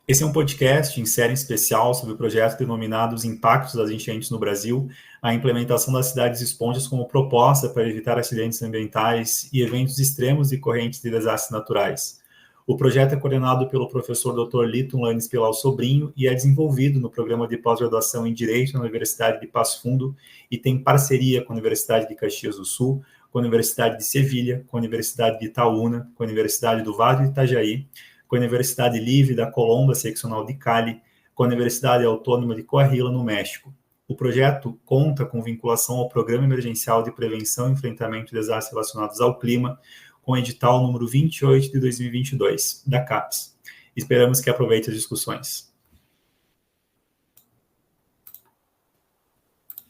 Esse é um podcast em série especial sobre o projeto denominado Os Impactos das Enchentes no Brasil, a implementação das cidades esponjas como proposta para evitar acidentes ambientais e eventos extremos decorrentes de desastres naturais. O projeto é coordenado pelo professor Dr. Liton Lanes Pilau Sobrinho e é desenvolvido no programa de pós-graduação em Direito na Universidade de Passo Fundo e tem parceria com a Universidade de Caxias do Sul, com a Universidade de Sevilha, com a Universidade de Itaúna, com a Universidade do Vale do Itajaí, com a Universidade Livre da Colômbia Seccional de Cali, com a Universidade Autônoma de Coahuila, no México. O projeto conta com vinculação ao Programa Emergencial de Prevenção e Enfrentamento de Desastres Relacionados ao Clima, com o edital número 28 de 2022, da CAPES. Esperamos que aproveite as discussões.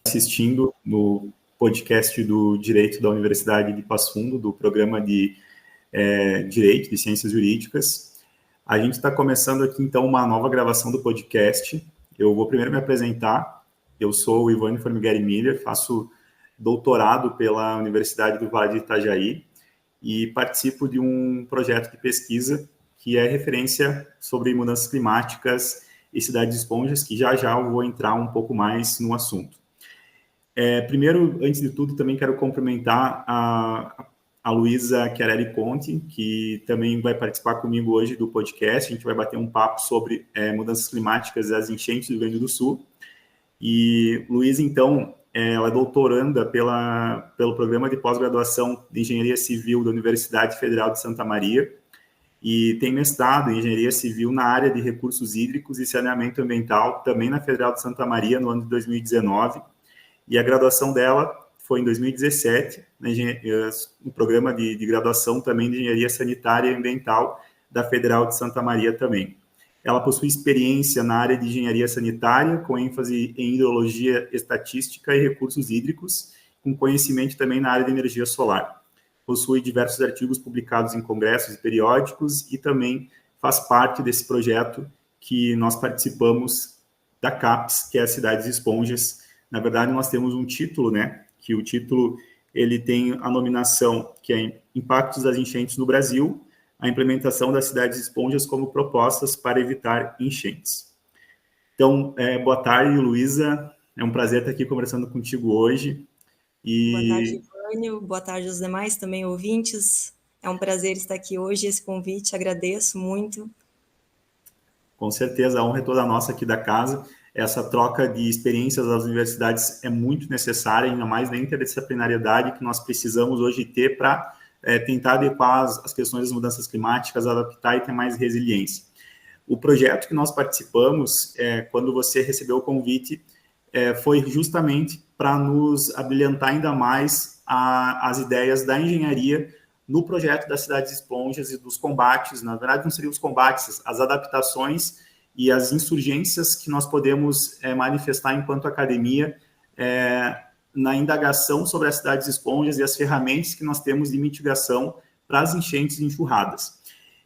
Assistindo no podcast do Direito da Universidade de Passo Fundo, do programa de Direito de Ciências Jurídicas. A gente está começando aqui, então, uma nova gravação do podcast. Eu vou primeiro me apresentar. Eu sou o Ivani Formigeri Miller, faço doutorado pela Universidade do Vale do Itajaí e participo de um projeto de pesquisa que é referência sobre mudanças climáticas e cidades esponjas, que já eu vou entrar um pouco mais no assunto. Primeiro, antes de tudo, também quero cumprimentar a Luísa Chiarelli Conti, que também vai participar comigo hoje do podcast. A gente vai bater um papo sobre mudanças climáticas e as enchentes do Rio Grande do Sul. E Luísa, então, ela é doutoranda pelo Programa de Pós-Graduação de Engenharia Civil da Universidade Federal de Santa Maria e tem mestrado em Engenharia Civil na área de Recursos Hídricos e Saneamento Ambiental, também na Federal de Santa Maria, no ano de 2019. E a graduação dela foi em 2017, no programa de graduação também de Engenharia Sanitária e Ambiental da Federal de Santa Maria também. Ela possui experiência na área de Engenharia Sanitária, com ênfase em Hidrologia Estatística e Recursos Hídricos, com conhecimento também na área de Energia Solar. Possui diversos artigos publicados em congressos e periódicos e também faz parte desse projeto que nós participamos da CAPES, que é as Cidades Esponjas. Na verdade, nós temos um título, né? Que o título ele tem a nominação que é Impactos das Enchentes no Brasil, a implementação das cidades esponjas como propostas para evitar enchentes. Então, boa tarde, Luísa. É um prazer estar aqui conversando contigo hoje. Boa tarde, Ivânio. Boa tarde aos demais também ouvintes. É um prazer estar aqui hoje, esse convite, agradeço muito. Com certeza, a honra é toda nossa aqui da casa. Essa troca de experiências das universidades é muito necessária, ainda mais na interdisciplinariedade que nós precisamos hoje ter para tentar adequar as questões das mudanças climáticas, adaptar e ter mais resiliência. O projeto que nós participamos, quando você recebeu o convite, foi justamente para nos abrilhantar ainda mais as ideias da engenharia no projeto das cidades esponjas e dos combates. Na verdade, não seriam os combates, as adaptações e as insurgências que nós podemos manifestar enquanto academia na indagação sobre as cidades esponjas e as ferramentas que nós temos de mitigação para as enchentes e enxurradas.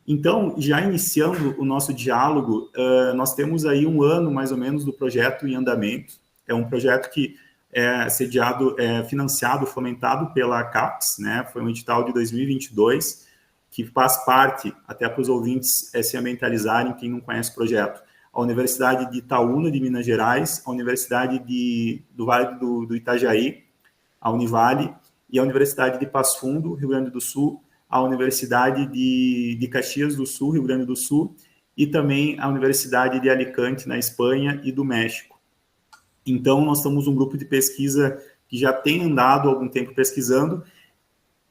Então, já iniciando o nosso diálogo, nós temos aí um ano, mais ou menos, do projeto em andamento. É um projeto que é sediado, financiado, fomentado pela CAPES, né? Foi um edital de 2022, que faz parte, até para os ouvintes se ambientalizarem, quem não conhece o projeto, a Universidade de Itaúna, de Minas Gerais, a Universidade do Vale do Itajaí, a Univale, e a Universidade de Passo Fundo, Rio Grande do Sul, a Universidade de Caxias do Sul, Rio Grande do Sul, e também a Universidade de Alicante, na Espanha, e do México. Então, nós somos um grupo de pesquisa que já tem andado há algum tempo pesquisando.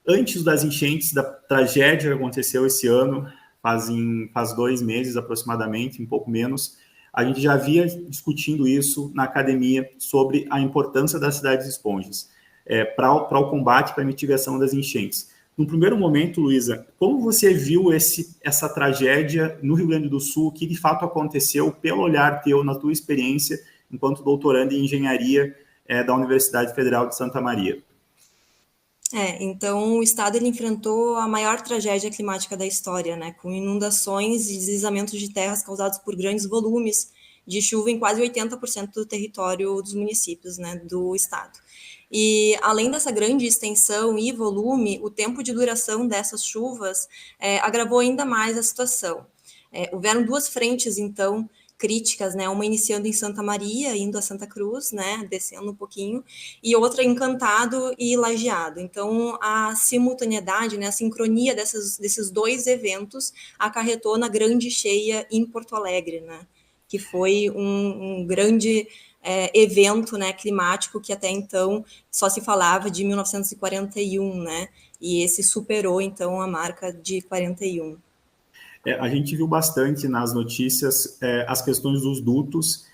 Antes das enchentes, da tragédia que aconteceu esse ano, faz 2 meses aproximadamente, um pouco menos, a gente já havia discutindo isso na academia sobre a importância das cidades esponjas para o combate, para a mitigação das enchentes. No primeiro momento, Luísa, como você viu essa tragédia no Rio Grande do Sul, que de fato aconteceu pelo olhar teu, na tua experiência, enquanto doutorando em engenharia da Universidade Federal de Santa Maria? Então o estado ele enfrentou a maior tragédia climática da história, né, com inundações e deslizamentos de terras causados por grandes volumes de chuva em quase 80% do território dos municípios, né, do estado. E além dessa grande extensão e volume, o tempo de duração dessas chuvas agravou ainda mais a situação. Houveram duas frentes, então, críticas, né? Uma iniciando em Santa Maria, indo a Santa Cruz, né? Descendo um pouquinho, e outra Encantado e Lajeado. Então, a simultaneidade, né? A sincronia desses dois eventos acarretou na grande cheia em Porto Alegre, né? Que foi um grande evento, né, climático que até então só se falava de 1941, né? E esse superou, então, a marca de 41. A gente viu bastante nas notícias as questões dos dutos,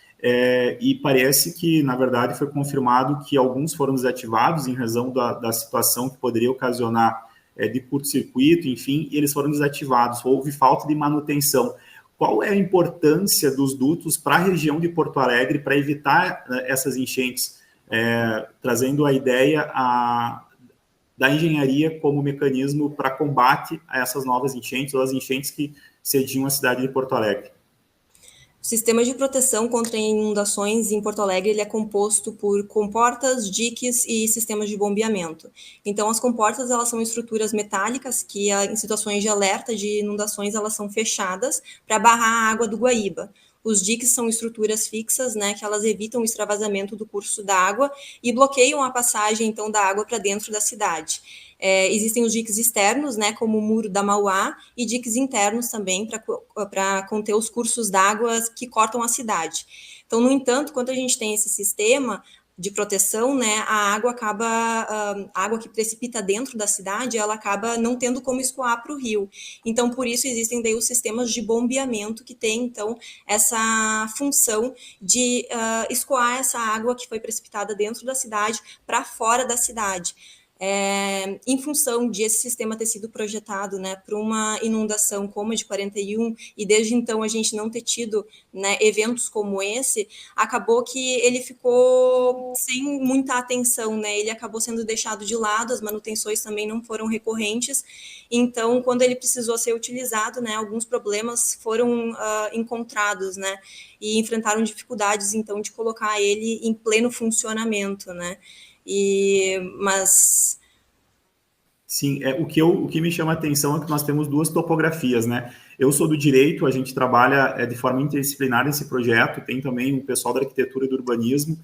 e parece que, na verdade, foi confirmado que alguns foram desativados em razão da situação que poderia ocasionar de curto-circuito, enfim, e eles foram desativados, houve falta de manutenção. Qual é a importância dos dutos para a região de Porto Alegre para evitar essas enchentes, trazendo a ideia da engenharia como mecanismo para combate a essas novas enchentes, ou as enchentes que cediam a cidade de Porto Alegre? O sistema de proteção contra inundações em Porto Alegre ele é composto por comportas, diques e sistemas de bombeamento. Então, as comportas elas são estruturas metálicas que, em situações de alerta de inundações, elas são fechadas para barrar a água do Guaíba. Os diques são estruturas fixas, né, que elas evitam o extravasamento do curso da água e bloqueiam a passagem, então, da água para dentro da cidade. Existem os diques externos, né, como o Muro da Mauá, e diques internos também para conter os cursos d'água que cortam a cidade. Então, no entanto, quando a gente tem esse sistema de proteção, né, a água que precipita dentro da cidade, ela acaba não tendo como escoar para o rio. Então, por isso existem daí os sistemas de bombeamento que tem, então, essa função de escoar essa água que foi precipitada dentro da cidade para fora da cidade. Em função de esse sistema ter sido projetado, né, para uma inundação como a de 41, e desde então a gente não ter tido, né, eventos como esse, acabou que ele ficou sem muita atenção, né, ele acabou sendo deixado de lado, as manutenções também não foram recorrentes, então quando ele precisou ser utilizado, né, alguns problemas foram encontrados, né, e enfrentaram dificuldades, então, de colocar ele em pleno funcionamento, né. Mas sim, o que me chama a atenção é que nós temos duas topografias, né? Eu sou do direito, a gente trabalha de forma interdisciplinar nesse projeto, tem também o pessoal da arquitetura e do urbanismo,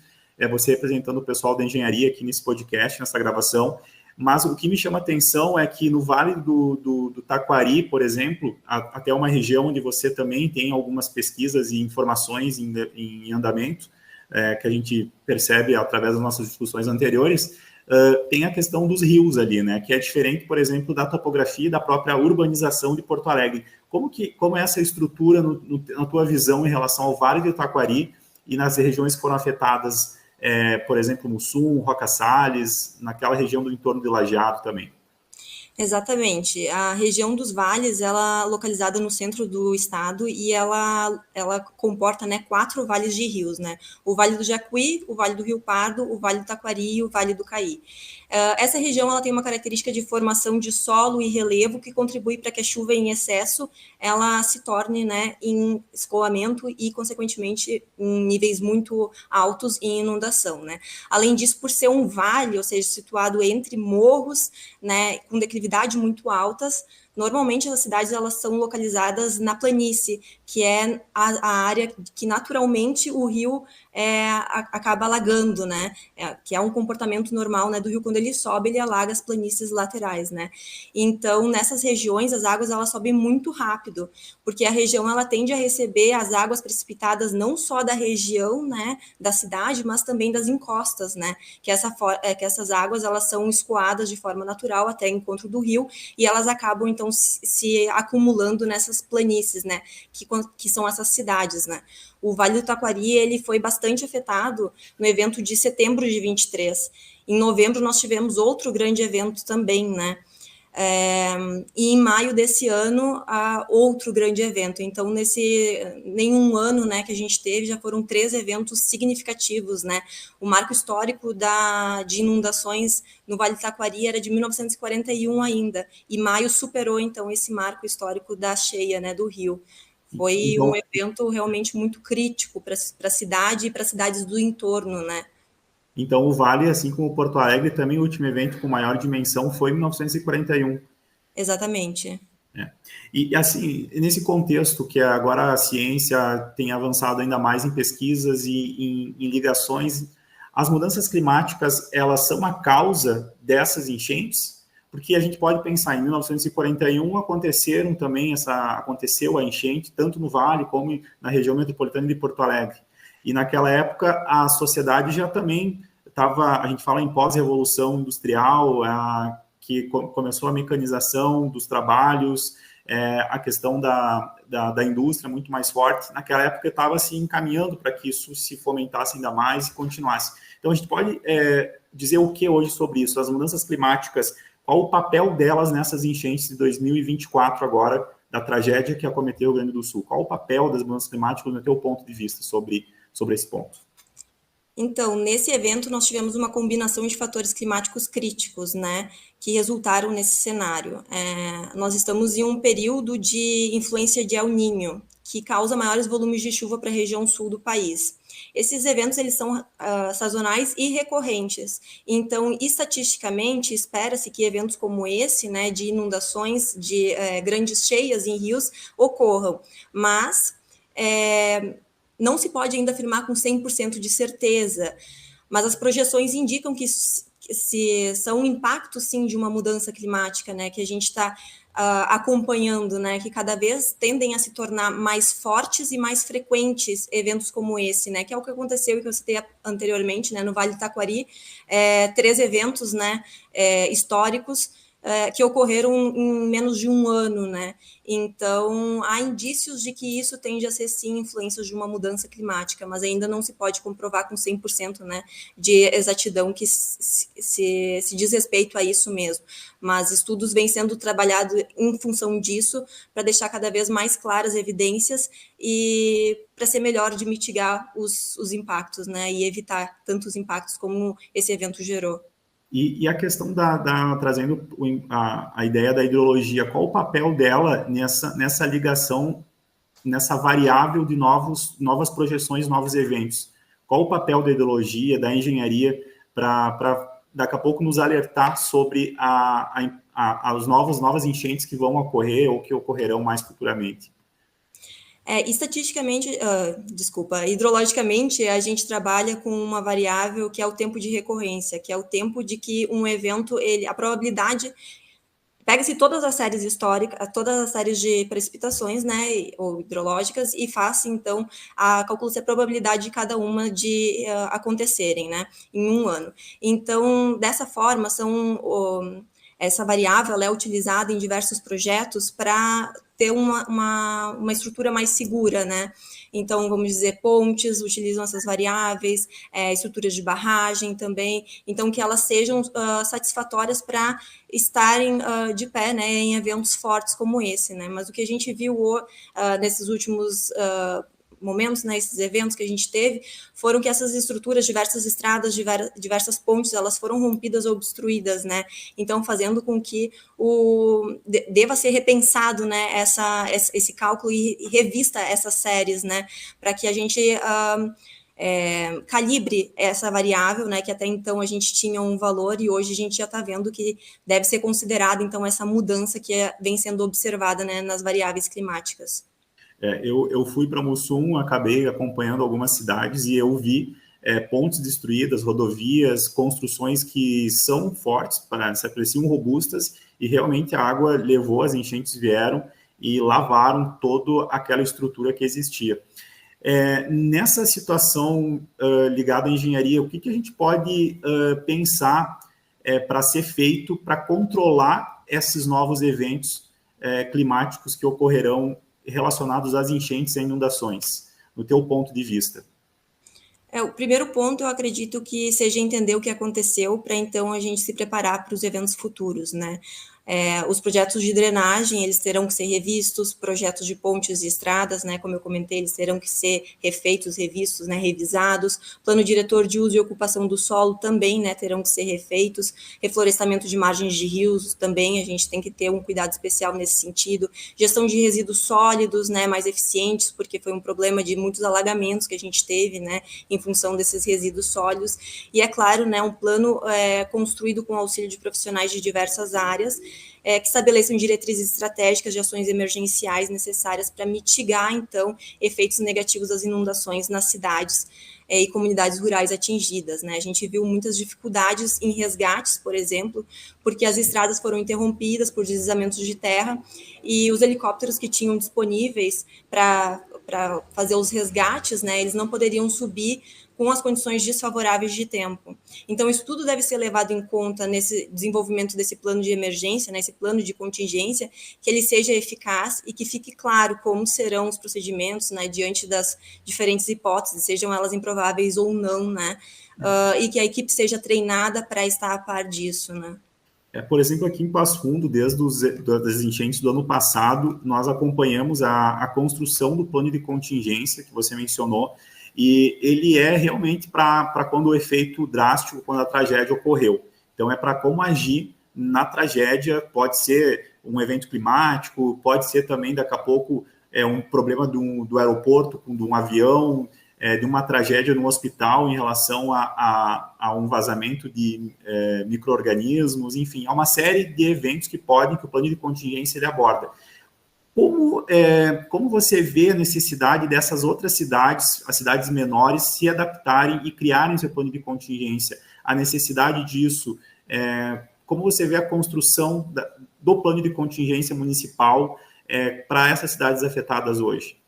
você representando o pessoal da engenharia aqui nesse podcast, nessa gravação, mas o que me chama a atenção é que no Vale do Taquari, por exemplo, até uma região onde você também tem algumas pesquisas e informações em andamento, que a gente percebe através das nossas discussões anteriores, tem a questão dos rios ali, né, que é diferente, por exemplo, da topografia e da própria urbanização de Porto Alegre. Como é essa estrutura na tua visão em relação ao Vale do Taquari e nas regiões que foram afetadas, por exemplo, Mussum, Roca Salles, naquela região do entorno de Lajeado também? Exatamente. A região dos vales, ela é localizada no centro do estado e ela comporta, né, 4 vales de rios, né? O Vale do Jacuí, o Vale do Rio Pardo, o Vale do Taquari e o Vale do Caí. Essa região ela tem uma característica de formação de solo e relevo que contribui para que a chuva em excesso ela se torne, né, em escoamento e, consequentemente, em níveis muito altos em inundação, né? Além disso, por ser um vale, ou seja, situado entre morros, né, com declividade muito altas, normalmente as cidades elas são localizadas na planície, que é a área que naturalmente o rio acaba alagando, né? Que é um comportamento normal, né, do rio. Quando ele sobe, ele alaga as planícies laterais, né? Então, nessas regiões, as águas elas sobem muito rápido, porque a região ela tende a receber as águas precipitadas não só da região, né, da cidade, mas também das encostas, né? Que essas águas elas são escoadas de forma natural até o encontro do rio e elas acabam então se acumulando nessas planícies, né? Que são essas cidades, né? O Vale do Taquari ele foi bastante afetado no evento de setembro de 23. Em novembro nós tivemos outro grande evento também, né? E em maio desse ano, outro grande evento. Então, nenhum ano, né, que a gente teve, já foram 3 eventos significativos, né? O marco histórico de inundações no Vale do Taquari era de 1941 ainda, e maio superou, então, esse marco histórico da cheia, né, do rio. Foi um evento realmente muito crítico para a cidade e para as cidades do entorno, né? Então, o Vale, assim como Porto Alegre, também o último evento com maior dimensão foi em 1941. Exatamente. É. E, assim, nesse contexto que agora a ciência tem avançado ainda mais em pesquisas e em ligações, as mudanças climáticas, elas são a causa dessas enchentes? Porque a gente pode pensar, em 1941 aconteceu a enchente, tanto no Vale como na região metropolitana de Porto Alegre. E naquela época a sociedade já também estava, a gente fala em pós-revolução industrial, que começou a mecanização dos trabalhos, a questão da indústria muito mais forte. Naquela época estava se encaminhando para que isso se fomentasse ainda mais e continuasse. Então, a gente pode dizer o que hoje sobre isso? As mudanças climáticas, qual o papel delas nessas enchentes de 2024 agora, da tragédia que acometeu o Rio Grande do Sul? Qual o papel das mudanças climáticas no teu ponto de vista sobre esse ponto? Então, nesse evento, nós tivemos uma combinação de fatores climáticos críticos, né, que resultaram nesse cenário. Nós estamos em um período de influência de El Niño, que causa maiores volumes de chuva para a região sul do país. Esses eventos, eles são sazonais e recorrentes. Então, estatisticamente, espera-se que eventos como esse, né, de inundações, de grandes cheias em rios, ocorram. Mas não se pode ainda afirmar com 100% de certeza, mas as projeções indicam que se são impactos, sim, de uma mudança climática, né, que a gente está acompanhando, né, que cada vez tendem a se tornar mais fortes e mais frequentes eventos como esse, né, que é o que aconteceu e que eu citei anteriormente, né, no Vale do Taquari, 3 eventos, né, históricos, que ocorreram em menos de um ano, né? Então, há indícios de que isso tende a ser, sim, influências de uma mudança climática, mas ainda não se pode comprovar com 100%, né, de exatidão que se diz respeito a isso mesmo. Mas estudos vêm sendo trabalhados em função disso, para deixar cada vez mais claras evidências e para ser melhor de mitigar os impactos, né, e evitar tantos impactos como esse evento gerou. E a questão trazendo a ideia da hidrologia, qual o papel dela nessa ligação, nessa variável de novas projeções, novos eventos? Qual o papel da hidrologia, da engenharia, para daqui a pouco nos alertar sobre as novas enchentes que vão ocorrer ou que ocorrerão mais futuramente? Estatisticamente, hidrologicamente, a gente trabalha com uma variável que é o tempo de recorrência, que é o tempo de que um evento, a probabilidade, pega-se todas as séries históricas, todas as séries de precipitações, né, ou hidrológicas, e faz, então, calcula-se a probabilidade de cada uma de acontecerem, né, em um ano. Então, dessa forma, essa variável é utilizada em diversos projetos para ter uma estrutura mais segura, né? Então, vamos dizer, pontes utilizam essas variáveis, estruturas de barragem também, então que elas sejam satisfatórias para estarem de pé, né, em eventos fortes como esse, né? Mas o que a gente viu nesses últimos momentos, né, esses eventos que a gente teve, foram que essas estruturas, diversas estradas, diversas pontes, elas foram rompidas ou obstruídas, né, então fazendo com que deva ser repensado, né, esse cálculo e revista essas séries, né, para que a gente calibre essa variável, né, que até então a gente tinha um valor e hoje a gente já está vendo que deve ser considerada, então, essa mudança que vem sendo observada, né, nas variáveis climáticas. Eu fui para Mussum, acabei acompanhando algumas cidades e eu vi pontes destruídas, rodovias, construções que são fortes, se pareciam robustas, e realmente a água levou, as enchentes vieram e lavaram toda aquela estrutura que existia. Nessa situação ligada à engenharia, o que a gente pode pensar para ser feito para controlar esses novos eventos climáticos que ocorrerão relacionados às enchentes e inundações, no teu ponto de vista? O primeiro ponto, eu acredito que seja entender o que aconteceu para então a gente se preparar para os eventos futuros, né? Os projetos de drenagem, eles terão que ser revistos, projetos de pontes e estradas, né, como eu comentei, eles terão que ser refeitos, revistos, né, revisados, plano diretor de uso e ocupação do solo também, né, terão que ser refeitos, reflorestamento de margens de rios também, a gente tem que ter um cuidado especial nesse sentido, gestão de resíduos sólidos, né, mais eficientes, porque foi um problema de muitos alagamentos que a gente teve, né, em função desses resíduos sólidos, e é claro, né, um plano construído com auxílio de profissionais de diversas áreas, que estabeleçam diretrizes estratégicas de ações emergenciais necessárias para mitigar, então, efeitos negativos das inundações nas cidades e comunidades rurais atingidas, né? A gente viu muitas dificuldades em resgates, por exemplo, porque as estradas foram interrompidas por deslizamentos de terra e os helicópteros que tinham disponíveis para fazer os resgates, né, eles não poderiam subir com as condições desfavoráveis de tempo. Então, isso tudo deve ser levado em conta nesse desenvolvimento desse plano de emergência, né, esse plano de contingência, que ele seja eficaz e que fique claro como serão os procedimentos, né, diante das diferentes hipóteses, sejam elas improváveis ou não, né, e que a equipe seja treinada para estar a par disso, né. Por exemplo, aqui em Passo Fundo, desde das enchentes do ano passado, nós acompanhamos a construção do plano de contingência que você mencionou, e ele é realmente para quando o efeito drástico, quando a tragédia ocorreu. Então, é para como agir na tragédia, pode ser um evento climático, pode ser também, daqui a pouco, um problema do aeroporto, de um avião, de uma tragédia no hospital em relação a um vazamento de micro-organismos, enfim, há uma série de eventos que o plano de contingência ele aborda. Como você vê a necessidade dessas outras cidades, as cidades menores, se adaptarem e criarem seu plano de contingência? A necessidade disso, como você vê a construção do plano de contingência municipal para essas cidades afetadas hoje?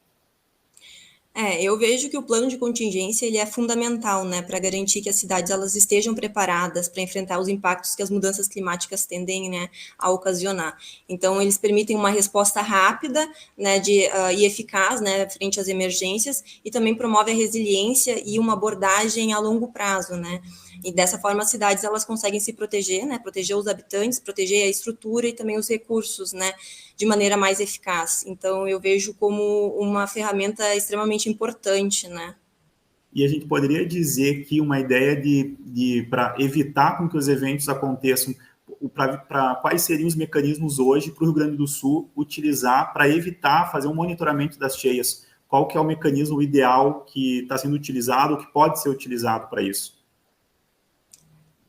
Eu vejo que o plano de contingência ele é fundamental, né, para garantir que as cidades elas estejam preparadas para enfrentar os impactos que as mudanças climáticas tendem, né, a ocasionar. Então, eles permitem uma resposta rápida, né, e eficaz, né, frente às emergências, e também promove a resiliência e uma abordagem a longo prazo, né. E dessa forma as cidades elas conseguem se proteger, né, proteger os habitantes, proteger a estrutura e também os recursos, né, de maneira mais eficaz. Então eu vejo como uma ferramenta extremamente importante, né. E a gente poderia dizer que uma ideia para evitar com que os eventos aconteçam, para quais seriam os mecanismos hoje para o Rio Grande do Sul utilizar para evitar fazer um monitoramento das cheias? Qual que é o mecanismo ideal que está sendo utilizado, que pode ser utilizado para isso?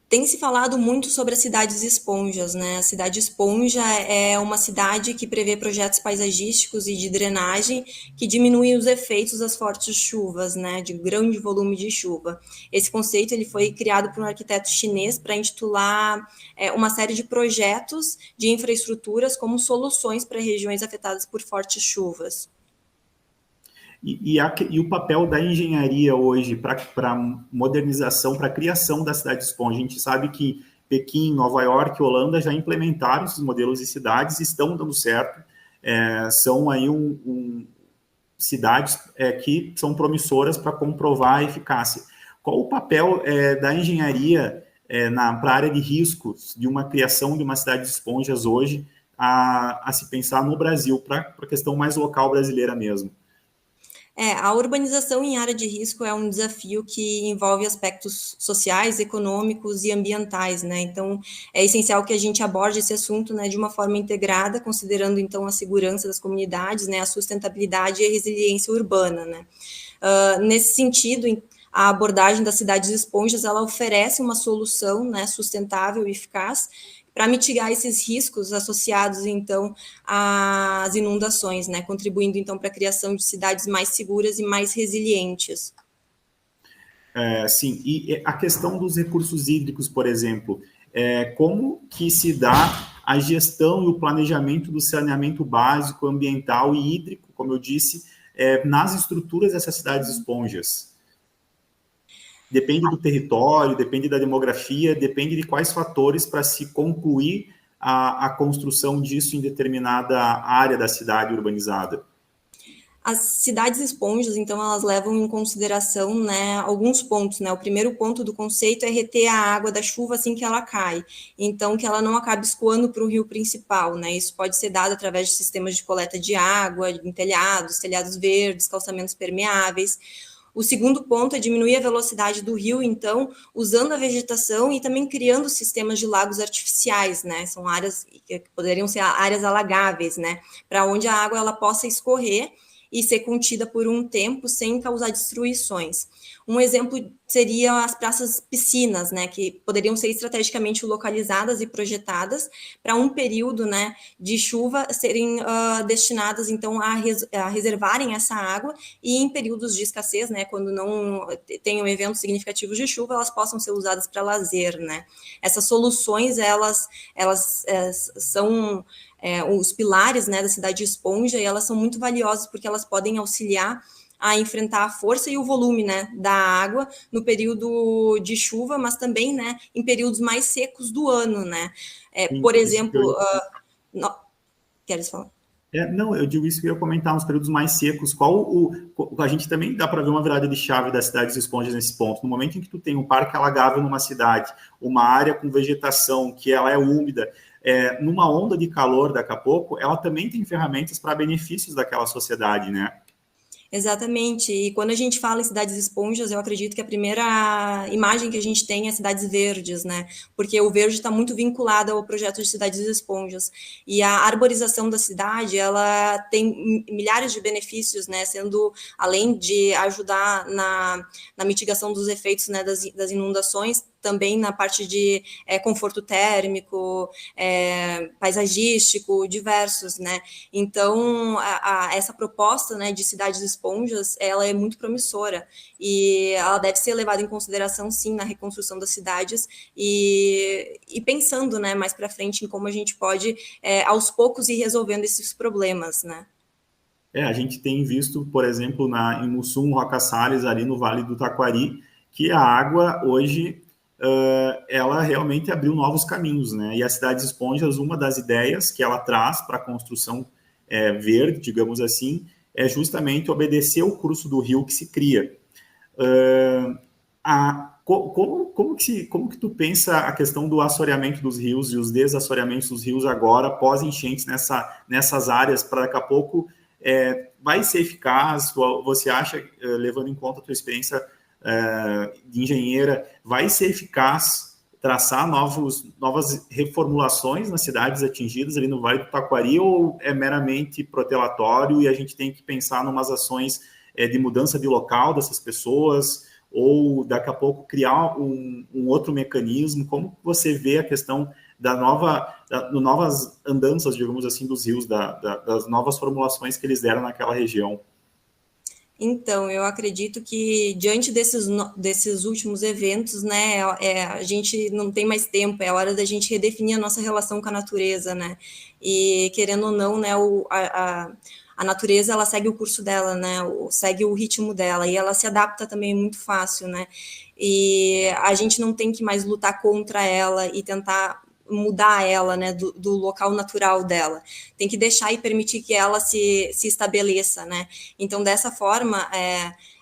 Tem se falado muito sobre as cidades esponjas, né? A cidade esponja é uma cidade que prevê projetos paisagísticos e de drenagem que diminuem os efeitos das fortes chuvas, né? De grande volume de chuva. Esse conceito ele foi criado por um arquiteto chinês para intitular uma série de projetos de infraestruturas como soluções para regiões afetadas por fortes chuvas. E o papel da engenharia hoje para modernização, para a criação da cidade esponja? A gente sabe que Pequim, Nova York, Holanda já implementaram esses modelos de cidades e estão dando certo. São aí cidades que são promissoras para comprovar a eficácia. Qual o papel da engenharia para a área de riscos de uma criação de uma cidade de esponjas hoje a se pensar no Brasil, para a questão mais local brasileira mesmo? A urbanização em área de risco é um desafio que envolve aspectos sociais, econômicos e ambientais, né? Então, é essencial que a gente aborde esse assunto, né, de uma forma integrada, considerando, então, a segurança das comunidades, né, a sustentabilidade e a resiliência urbana, né? Nesse sentido, a abordagem das cidades esponjas, ela oferece uma solução, né, sustentável e eficaz, para mitigar esses riscos associados, então, às inundações, né, contribuindo, então, para a criação de cidades mais seguras e mais resilientes. Sim, e a questão dos recursos hídricos, por exemplo, como que se dá a gestão e o planejamento do saneamento básico, ambiental e hídrico, como eu disse, nas estruturas dessas cidades esponjas? Depende do território, depende da demografia, depende de quais fatores para se concluir a construção disso em determinada área da cidade urbanizada. As cidades esponjas, então, elas levam em consideração, né, alguns pontos, né? O primeiro ponto do conceito é reter a água da chuva assim que ela cai, então que ela não acabe escoando para o rio principal, né? Isso pode ser dado através de sistemas de coleta de água, em telhados verdes, calçamentos permeáveis. O segundo ponto é diminuir a velocidade do rio, então, usando a vegetação e também criando sistemas de lagos artificiais, né? São áreas que poderiam ser áreas alagáveis, né? Para onde a água ela possa escorrer e ser contida por um tempo sem causar destruições. Um exemplo seriam as praças piscinas, né, que poderiam ser estrategicamente localizadas e projetadas para um período, né, de chuva serem destinadas, então, a reservarem essa água e em períodos de escassez, né, quando não tenham eventos significativos de chuva, elas possam ser usadas para lazer, né. Essas soluções, elas são os pilares, né, da cidade de Esponja, e elas são muito valiosas porque elas podem auxiliar a enfrentar a força e o volume, né, da água no período de chuva, mas também, né, em períodos mais secos do ano, né. Por exemplo, queres falar? Não, eu digo isso que eu ia comentar nos períodos mais secos. A gente também dá para ver uma virada de chave das cidades esponjas nesse ponto. No momento em que tu tem um parque alagável numa cidade, uma área com vegetação que ela é úmida, numa onda de calor daqui a pouco, ela também tem ferramentas para benefícios daquela sociedade, né? Exatamente. E quando a gente fala em cidades esponjas, eu acredito que a primeira imagem que a gente tem é cidades verdes, né? Porque o verde está muito vinculado ao projeto de cidades esponjas. E a arborização da cidade, ela tem milhares de benefícios, né? Sendo, além de ajudar na mitigação dos efeitos, né, das inundações, também na parte de conforto térmico, paisagístico, diversos, né? Então, essa proposta, né, de cidades esponjas, ela é muito promissora e ela deve ser levada em consideração, sim, na reconstrução das cidades e pensando, né, mais para frente em como a gente pode, aos poucos, ir resolvendo esses problemas, né? A gente tem visto, por exemplo, em Mussum, Roca Salles, ali no Vale do Taquari, que a água hoje ela realmente abriu novos caminhos, né? E a Cidades Esponjas, uma das ideias que ela traz para a construção verde, digamos assim, é justamente obedecer o curso do rio que se cria. Como que tu pensa a questão do assoreamento dos rios e os desassoreamentos dos rios agora, pós-enchentes, nessas áreas, para daqui a pouco vai ser eficaz? Você acha, levando em conta a tua experiência de engenheira, vai ser eficaz traçar novas reformulações nas cidades atingidas ali no Vale do Taquari, ou é meramente protelatório e a gente tem que pensar em umas ações de mudança de local dessas pessoas, ou daqui a pouco criar um outro mecanismo? Como você vê a questão novas andanças, digamos assim, dos rios, das novas formulações que eles deram naquela região? Então, eu acredito que diante desses últimos eventos, né, a gente não tem mais tempo, é hora da gente redefinir a nossa relação com a natureza, né, e querendo ou não, né, a natureza, ela segue o curso dela, né, segue o ritmo dela, e ela se adapta também muito fácil, né, e a gente não tem que mais lutar contra ela e tentar mudar ela, né, do local natural dela. Tem que deixar e permitir que ela se estabeleça, né. Então, dessa forma,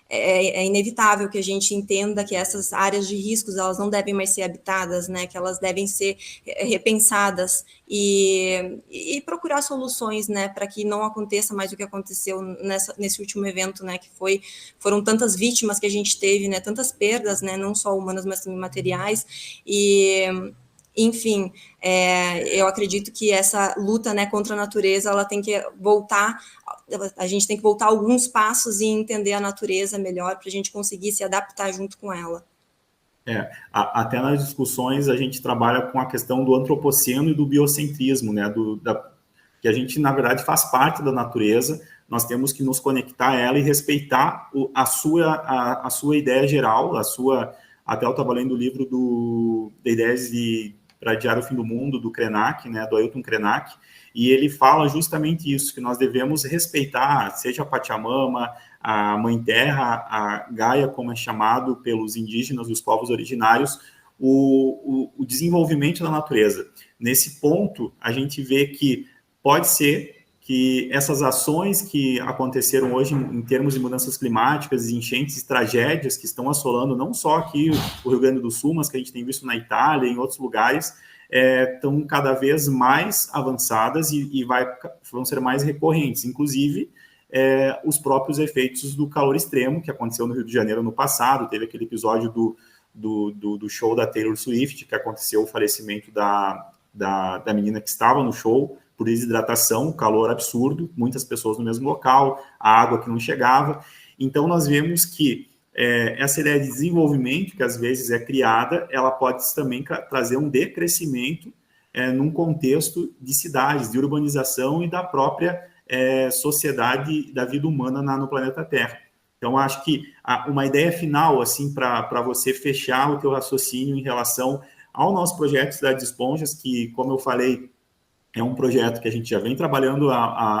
é inevitável que a gente entenda que essas áreas de riscos, elas não devem mais ser habitadas, né, que elas devem ser repensadas e procurar soluções, né, para que não aconteça mais o que aconteceu nesse último evento, né, que foram tantas vítimas que a gente teve, né, tantas perdas, né, não só humanas, mas também materiais, enfim, eu acredito que essa luta, né, contra a natureza, ela tem que voltar, a gente tem que voltar alguns passos e entender a natureza melhor para a gente conseguir se adaptar junto com ela. Até nas discussões a gente trabalha com a questão do antropoceno e do biocentrismo, né, que a gente, na verdade, faz parte da natureza, nós temos que nos conectar a ela e respeitar a sua ideia geral, até eu estava lendo o livro de Ideias para Adiar o Fim do Mundo, do Krenak, né, do Ailton Krenak, e ele fala justamente isso, que nós devemos respeitar, seja a Pachamama, a Mãe Terra, a Gaia, como é chamado pelos indígenas, os povos originários, o desenvolvimento da natureza. Nesse ponto, a gente vê que pode ser que essas ações que aconteceram hoje em termos de mudanças climáticas, enchentes e tragédias que estão assolando não só aqui o Rio Grande do Sul, mas que a gente tem visto na Itália e em outros lugares, estão cada vez mais avançadas e vão ser mais recorrentes, inclusive os próprios efeitos do calor extremo que aconteceu no Rio de Janeiro no passado. Teve aquele episódio do show da Taylor Swift, que aconteceu o falecimento da menina que estava no show por desidratação, calor absurdo, muitas pessoas no mesmo local, a água que não chegava. Então, nós vemos que essa ideia de desenvolvimento, que às vezes é criada, ela pode também trazer um decrescimento num contexto de cidades, de urbanização e da própria sociedade da vida humana no planeta Terra. Então, acho que uma ideia final, assim, para você fechar o teu raciocínio em relação ao nosso projeto Cidade de Esponjas, que, como eu falei, é um projeto que a gente já vem trabalhando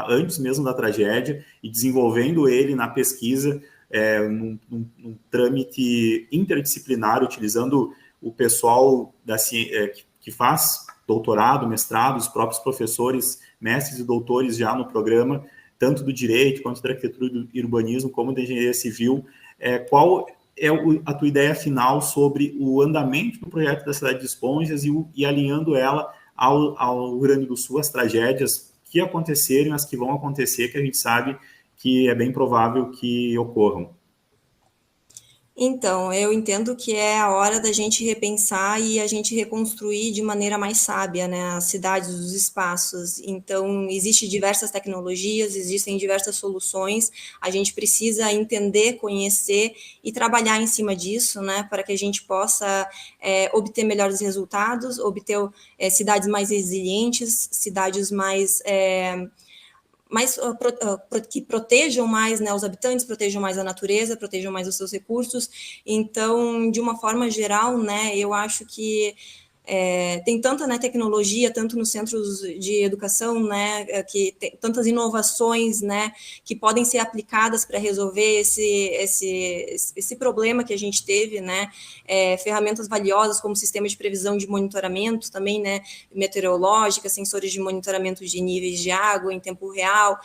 antes mesmo da tragédia e desenvolvendo ele na pesquisa, num trâmite interdisciplinar, utilizando o pessoal que faz doutorado, mestrado, os próprios professores, mestres e doutores já no programa, tanto do direito, quanto da arquitetura e urbanismo, como da engenharia civil. Qual é a tua ideia final sobre o andamento do projeto da Cidade de Esponjas e alinhando ela ao Rio Grande do Sul, as tragédias que aconteceram e as que vão acontecer, que a gente sabe que é bem provável que ocorram? Então, eu entendo que é a hora da gente repensar e a gente reconstruir de maneira mais sábia, né, as cidades, os espaços. Então, existem diversas tecnologias, existem diversas soluções, a gente precisa entender, conhecer e trabalhar em cima disso, né, para que a gente possa obter melhores resultados, obter cidades mais resilientes, cidades mais que protejam mais, né, os habitantes, protejam mais a natureza, protejam mais os seus recursos. Então, de uma forma geral, né, eu acho que tem tanta, né, tecnologia, tanto nos centros de educação, né, que tem tantas inovações, né, que podem ser aplicadas para resolver esse problema que a gente teve, né, ferramentas valiosas como sistema de previsão de monitoramento também, né, meteorológica, sensores de monitoramento de níveis de água em tempo real,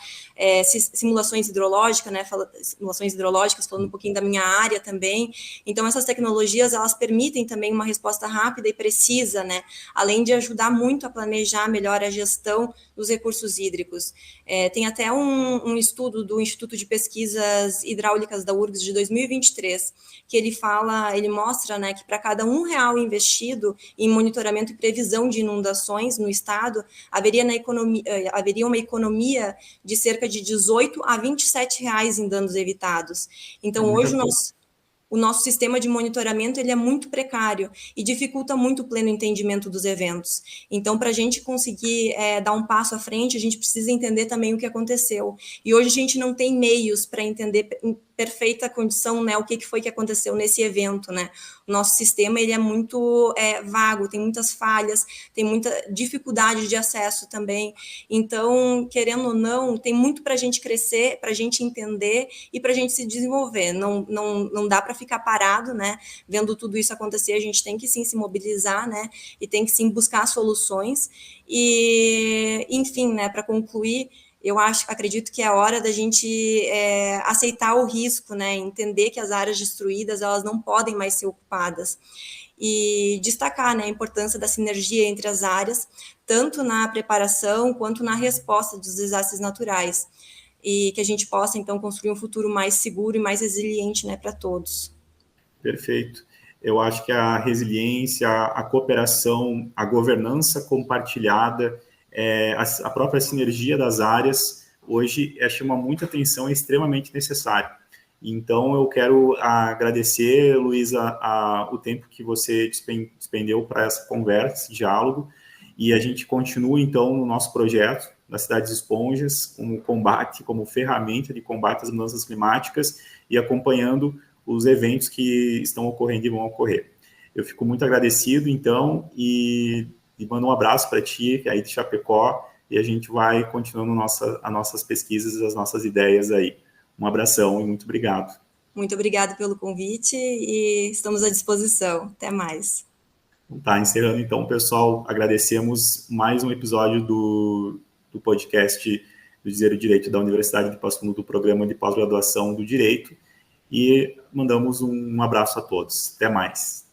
simulações hidrológicas, né, simulações hidrológicas, falando um pouquinho da minha área também. Então, essas tecnologias, elas permitem também uma resposta rápida e precisa, né? Além de ajudar muito a planejar melhor a gestão dos recursos hídricos. Tem até um estudo do Instituto de Pesquisas Hidráulicas da URGS de 2023, que ele mostra, né, que para cada R$1 investido em monitoramento e previsão de inundações no estado, haveria uma economia de cerca de R$18 a R$27 em danos evitados. Então, hoje o nosso sistema de monitoramento ele é muito precário e dificulta muito o pleno entendimento dos eventos. Então, para a gente conseguir dar um passo à frente, a gente precisa entender também o que aconteceu. E hoje a gente não tem meios para entender em perfeita condição, né, o que foi que aconteceu nesse evento, né? O nosso sistema ele é muito vago, tem muitas falhas, tem muita dificuldade de acesso também. Então, querendo ou não, tem muito para a gente crescer, para a gente entender e para a gente se desenvolver. Não dá para ficar parado, né? Vendo tudo isso acontecer, a gente tem que sim se mobilizar, né? E tem que sim buscar soluções. E, enfim, né? Para concluir, eu acredito que é a hora da gente aceitar o risco, né? Entender que as áreas destruídas elas não podem mais ser ocupadas e destacar, né, a importância da sinergia entre as áreas, tanto na preparação quanto na resposta dos desastres naturais, e que a gente possa, então, construir um futuro mais seguro e mais resiliente, né, para todos. Perfeito. Eu acho que a resiliência, a cooperação, a governança compartilhada, a própria sinergia das áreas, hoje chama muita atenção, é extremamente necessário. Então, eu quero agradecer, Luísa, o tempo que você despendeu para essa conversa, esse diálogo, e a gente continua, então, no nosso projeto da Cidade de Esponjas, como combate, como ferramenta de combate às mudanças climáticas e acompanhando os eventos que estão ocorrendo e vão ocorrer. Eu fico muito agradecido, então, e mando um abraço para ti, aí de Chapecó, e a gente vai continuando as nossas pesquisas e as nossas ideias aí. Um abração e muito obrigado. Muito obrigada pelo convite e estamos à disposição. Até mais. Tá, encerrando então, pessoal, agradecemos mais um episódio do podcast do Dizer o Direito da Universidade de Passo Fundo, do programa de pós-graduação do Direito, e mandamos um abraço a todos. Até mais.